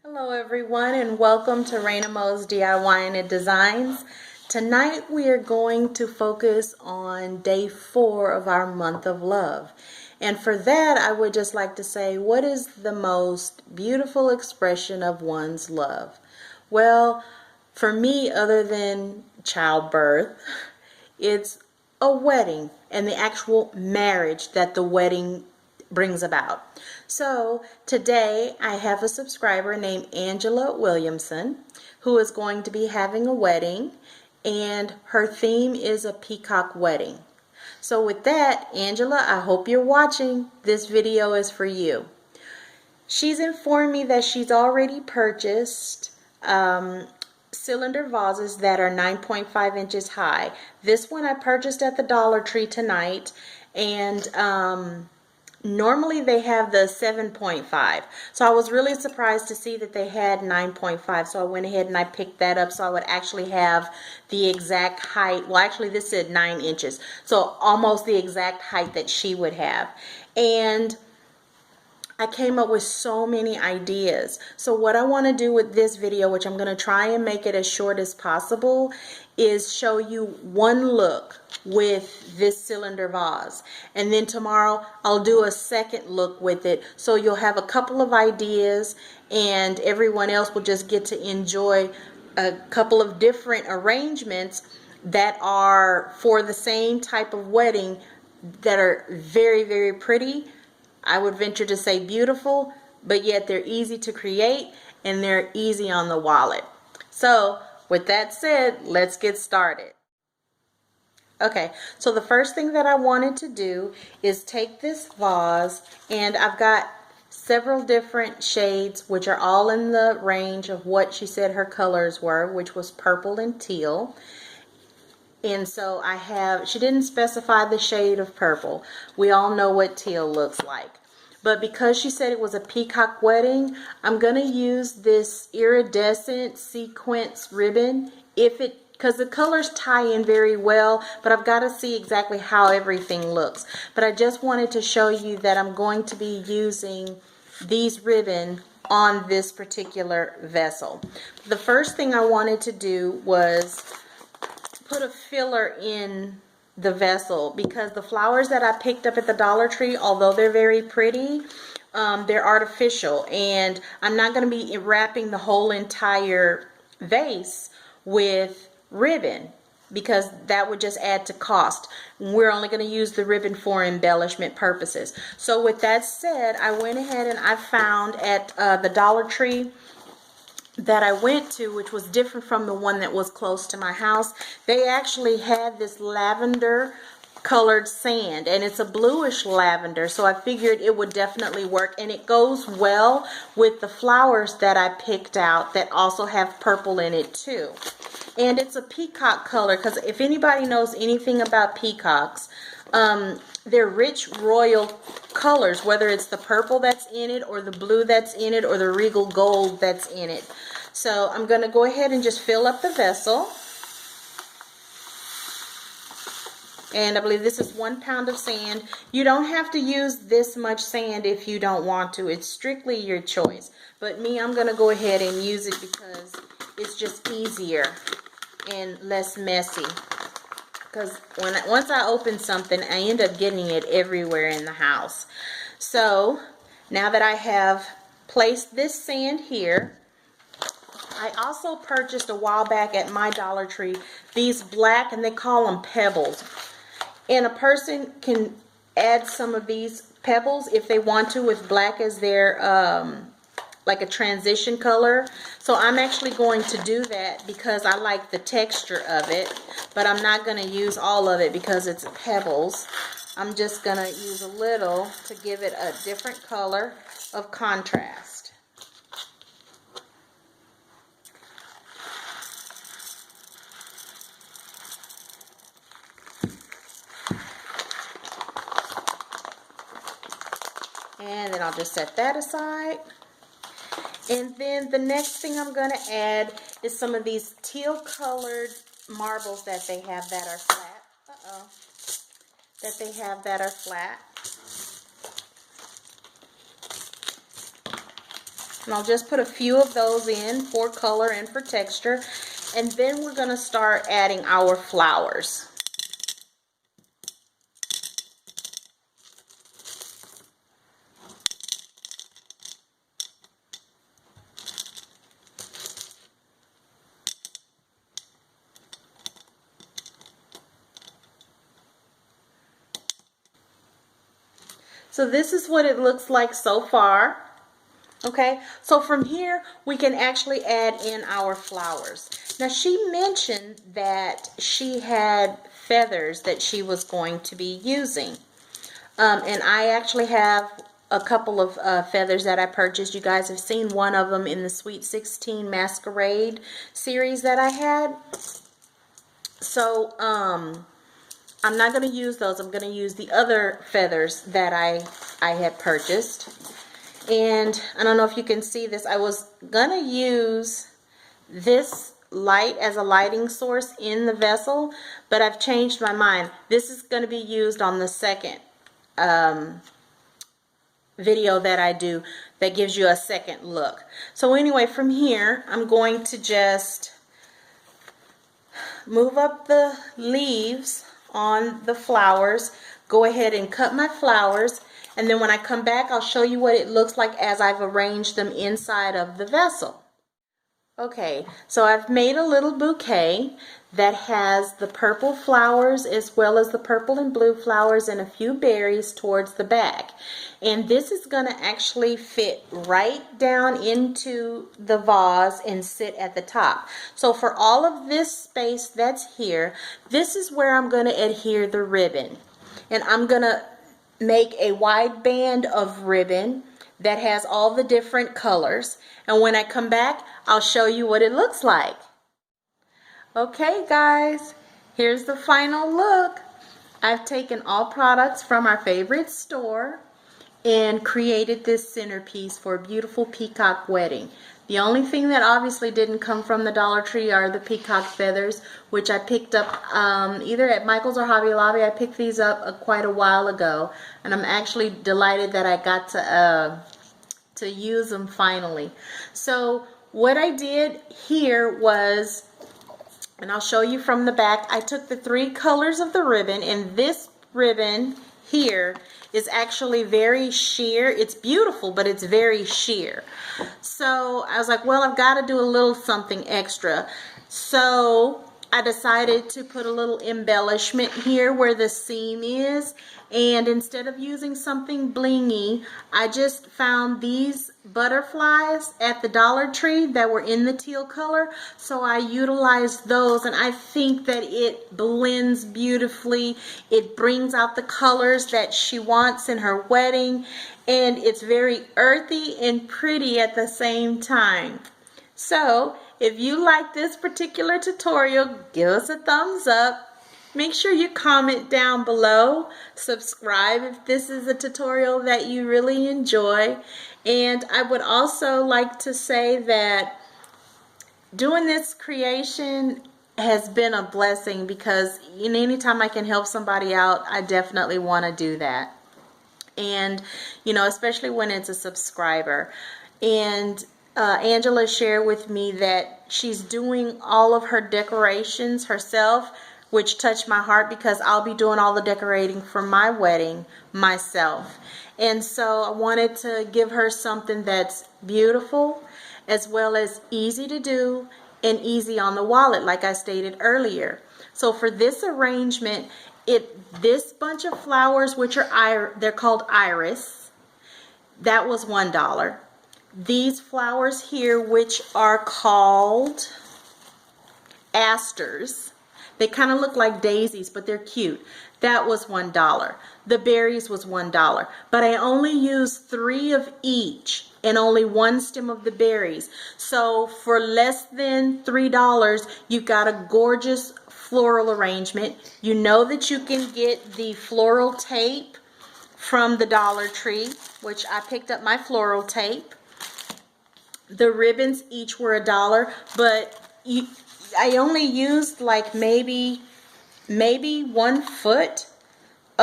Hello everyone and welcome to ReinaMoe's DIY and Designs. Tonight we are going to focus on day 4 of our month of love. And for that I would just like to say, what is the most beautiful expression of one's love? Well, for me, other than childbirth, it's a wedding and the actual marriage that the wedding brings about. So today I have a subscriber named Angela Williamson who is going to be having a wedding, and her theme is a peacock wedding. So with that, Angela, I hope you're watching. This video is for you. She's informed me that she's already purchased cylinder vases that are 9.5 inches high. This one I purchased at the Dollar Tree tonight, and normally they have the 7.5, so I was really surprised to see that they had 9.5, so I went ahead and I picked that up so I would actually have the exact height. Well, actually this said 9 inches, so almost the exact height that she would have. And I came up with so many ideas. So what I want to do with this video, which I'm going to try and make it as short as possible, is show you one look with this cylinder vase. And then tomorrow I'll do a second look with it. So you'll have a couple of ideas and everyone else will just get to enjoy a couple of different arrangements that are for the same type of wedding that are very, very pretty. I would venture to say beautiful, but yet they're easy to create and they're easy on the wallet. So with that said, let's get started. Okay, so the first thing that I wanted to do is take this vase, and I've got several different shades which are all in the range of what she said her colors were, which was purple and teal. And so she didn't specify the shade of purple. We all know what teal looks like. But because she said it was a peacock wedding, I'm going to use this iridescent sequence ribbon, because the colors tie in very well, but I've got to see exactly how everything looks. But I just wanted to show you that I'm going to be using these ribbon on this particular vessel. The first thing I wanted to do was put a filler in the vessel, because the flowers that I picked up at the Dollar Tree, although they're very pretty, they're artificial, and I'm not going to be wrapping the whole entire vase with ribbon because that would just add to cost. We're only going to use the ribbon for embellishment purposes. So with that said, I went ahead and I found at the Dollar Tree that I went to, which was different from the one that was close to my house, they actually had this lavender colored sand, and it's a bluish lavender, so I figured it would definitely work, and it goes well with the flowers that I picked out that also have purple in it too. And it's a peacock color, because if anybody knows anything about peacocks, they're rich royal colors, whether it's the purple that's in it or the blue that's in it or the regal gold that's in it. So I'm going to go ahead and just fill up the vessel. And I believe this is 1 pound of sand. You don't have to use this much sand if you don't want to. It's strictly your choice. But me, I'm going to go ahead and use it because it's just easier and less messy. Because once I open something, I end up getting it everywhere in the house. So now that I have placed this sand here, I also purchased a while back at my Dollar Tree these black, and they call them pebbles. And a person can add some of these pebbles if they want to, with black as their like a transition color. So I'm actually going to do that because I like the texture of it, but I'm not going to use all of it because it's pebbles. I'm just going to use a little to give it a different color of contrast. And then I'll just set that aside. And then the next thing I'm going to add is some of these teal colored marbles that they have that are flat. And I'll just put a few of those in for color and for texture. And then we're going to start adding our flowers. So this is what it looks like so far. Okay, so from here we can actually add in our flowers. Now she mentioned that she had feathers that she was going to be using. And I actually have a couple of feathers that I purchased. You guys have seen one of them in the Sweet 16 Masquerade series that I had. So, I'm not going to use those. I'm going to use the other feathers that I had purchased. And I don't know if you can see this. I was going to use this light as a lighting source in the vessel, but I've changed my mind. This is going to be used on the second video that I do that gives you a second look. So anyway, from here, I'm going to just move up the leaves on the flowers, go ahead and cut my flowers, and then when I come back I'll show you what it looks like as I've arranged them inside of the vessel. Okay, so I've made a little bouquet that has the purple flowers as well as the purple and blue flowers and a few berries towards the back. And this is going to actually fit right down into the vase and sit at the top. So for all of this space that's here, this is where I'm going to adhere the ribbon. And I'm going to make a wide band of ribbon that has all the different colors. And when I come back, I'll show you what it looks like. Okay guys, here's the final look. I've taken all products from our favorite store and created this centerpiece for a beautiful peacock wedding. The only thing that obviously didn't come from the Dollar Tree are the peacock feathers, which I picked up either at Michael's or Hobby Lobby. I picked these up quite a while ago, and I'm actually delighted that I got to use them finally. So what I did here was, and I'll show you from the back, I took the 3 colors of the ribbon, and this ribbon here is actually very sheer. It's beautiful, but it's very sheer. So I was like, well, I've got to do a little something extra. So I decided to put a little embellishment here where the seam is, and instead of using something blingy, I just found these butterflies at the Dollar Tree that were in the teal color, so I utilized those, and I think that it blends beautifully. It brings out the colors that she wants in her wedding, and it's very earthy and pretty at the same time. So if you like this particular tutorial, give us a thumbs up. Make sure you comment down below. Subscribe if this is a tutorial that you really enjoy. And I would also like to say that doing this creation has been a blessing, because anytime I can help somebody out, I definitely want to do that. And especially when it's a subscriber. And Angela shared with me that she's doing all of her decorations herself, which touched my heart, because I'll be doing all the decorating for my wedding myself. And so I wanted to give her something that's beautiful as well as easy to do and easy on the wallet, like I stated earlier. So for this arrangement, this bunch of flowers, which are they're called iris, that was $1. These flowers here, which are called asters, they kind of look like daisies, but they're cute. That was $1. The berries was $1. But I only used 3 of each and only 1 stem of the berries. So for less than $3, you got a gorgeous floral arrangement. You know that you can get the floral tape from the Dollar Tree, which I picked up my floral tape. The ribbons each were $1, but I only used like maybe 1 foot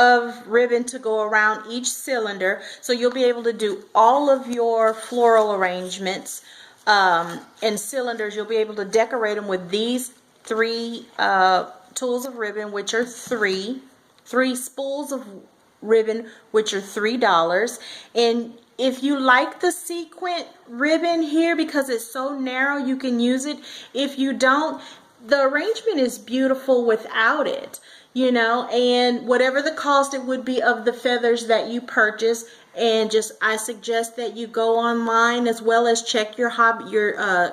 of ribbon to go around each cylinder, so you'll be able to do all of your floral arrangements and cylinders. You'll be able to decorate them with these 3 tools of ribbon, which are three spools of ribbon, which are $3. And if you like the sequin ribbon here, because it's so narrow, you can use it. If you don't, the arrangement is beautiful without it, you know, and whatever the cost it would be of the feathers that you purchase. And I suggest that you go online as well as check your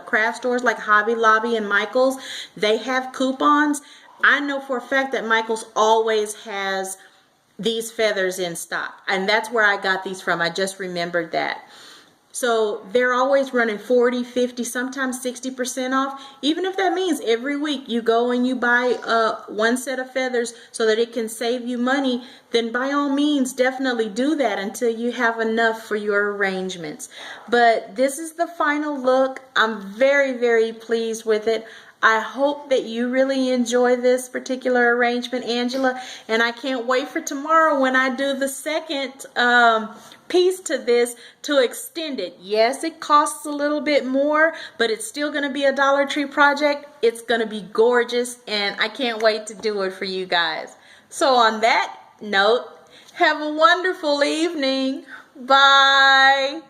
craft stores like Hobby Lobby and Michael's. They have coupons. I know for a fact that Michael's always has these feathers in stock, and that's where I got these from. I just remembered that. So they're always running 40, 50, sometimes 60% off. Even if that means every week you go and you buy one set of feathers so that it can save you money, then by all means definitely do that until you have enough for your arrangements. But this is the final look. I'm very, very pleased with it. I hope that you really enjoy this particular arrangement, Angela, and I can't wait for tomorrow when I do the second piece to this to extend it. Yes, it costs a little bit more, but it's still going to be a Dollar Tree project. It's going to be gorgeous, and I can't wait to do it for you guys. So on that note, have a wonderful evening. Bye.